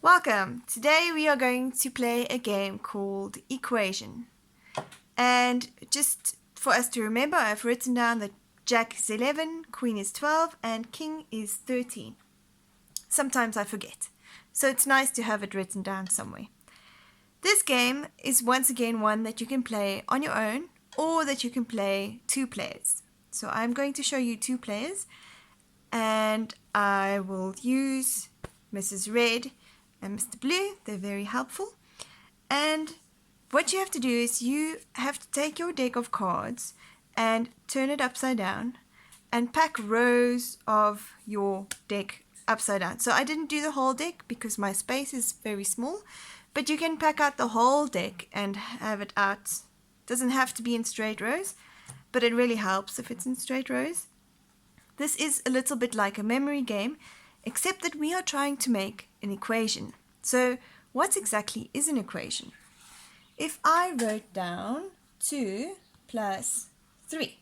Welcome! Today we are going to play a game called Equation. And just for us to remember, I've written down that Jack is 11, Queen is 12, and King is 13. Sometimes I forget, so it's nice to have it written down somewhere. This game is once again one that you can play on your own or that you can play two players. So I'm going to show you two players and I will use Mrs. Red and Mr. Blue. They're very helpful. And what you have to do is you have to take your deck of cards and turn it upside down and pack rows of your deck upside down. So I didn't do the whole deck because my space is very small, but you can pack out the whole deck and have it out. It doesn't have to be in straight rows, but it really helps if it's in straight rows. This is a little bit like a memory game, except that we are trying to make an equation. So what exactly is an equation? If I wrote down 2 plus 3,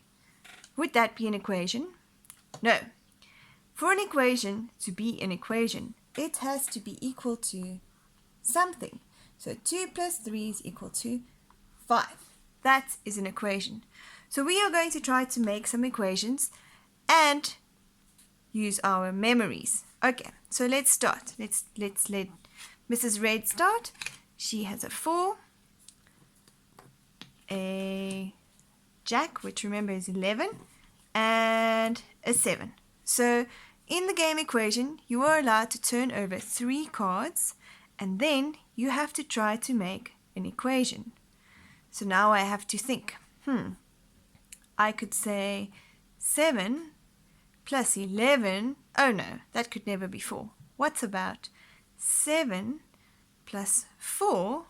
would that be an equation? No. For an equation to be an equation, it has to be equal to something. So 2 plus 3 is equal to 5. That is an equation. So we are going to try to make some equations and use our memories. Okay, so let's start. Let's let Mrs. Red start. She has a 4, a Jack, which remember is 11, and a 7. So in the game equation, you are allowed to turn over 3 cards, and then you have to try to make an equation. So now I have to think. I could say 7 plus 11, oh no, that could never be 4. What's about 7 plus 4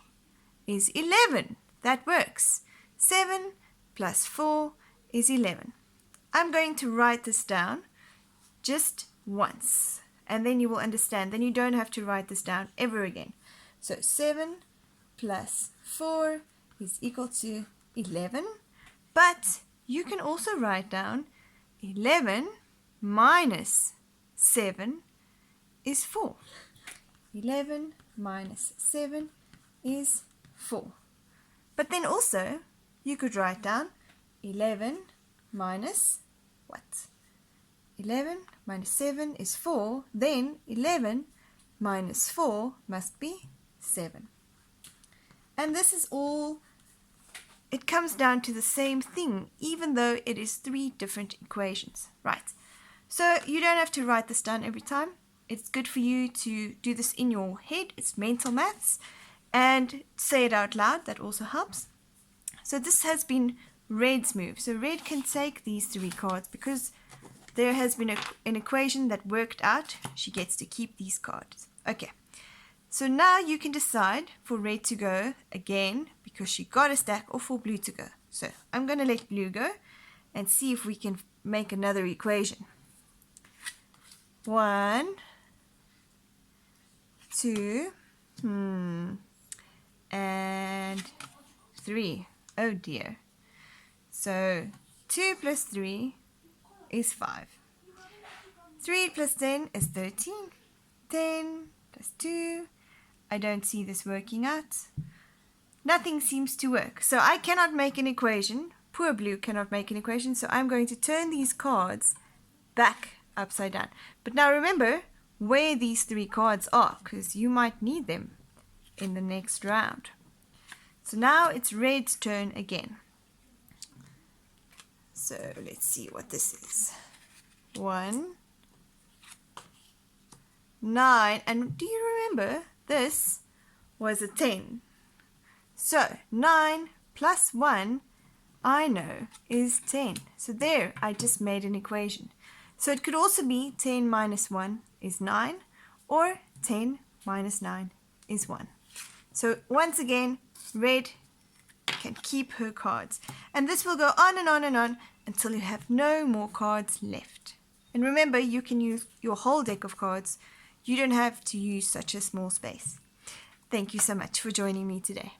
is 11? That works. 7 plus 4 is 11. I'm going to write this down just once, and then you will understand. Then you don't have to write this down ever again. So 7 plus 4 is equal to 11, but you can also write down 11 minus 7 is 4. 11 minus 7 is 4. But then also, you could write down 11 minus what? 11 minus 7 is 4. Then 11 minus 4 must be 7. And this is all, it comes down to the same thing, even though it is 3 different equations. Right. So you don't have to write this down every time. It's good for you to do this in your head. It's mental maths. And say it out loud. That also helps. So this has been Red's move. So Red can take these 3 cards because there has been an equation that worked out. She gets to keep these cards. Okay. So now you can decide for Red to go again because she got a stack, or for Blue to go. So I'm going to let Blue go and see if we can make another equation. 1, 2, and 3. Oh dear. So 2 plus 3 is 5. 3 plus 10 is 13. 10 plus 2. I don't see this working out. Nothing seems to work. So I cannot make an equation. Poor Blue cannot make an equation. So I'm going to turn these cards back upside down. But now remember where these 3 cards are, because you might need them in the next round. So now it's Red's turn again. So let's see what this is. 1, 9, and do you remember this was a 10? So 9 plus 1, I know, is 10. So there, I just made an equation. So it could also be 10 minus 1 is 9, or 10 minus 9 is 1. So once again, Red can keep her cards. And this will go on and on and on until you have no more cards left. And remember, you can use your whole deck of cards. You don't have to use such a small space. Thank you so much for joining me today.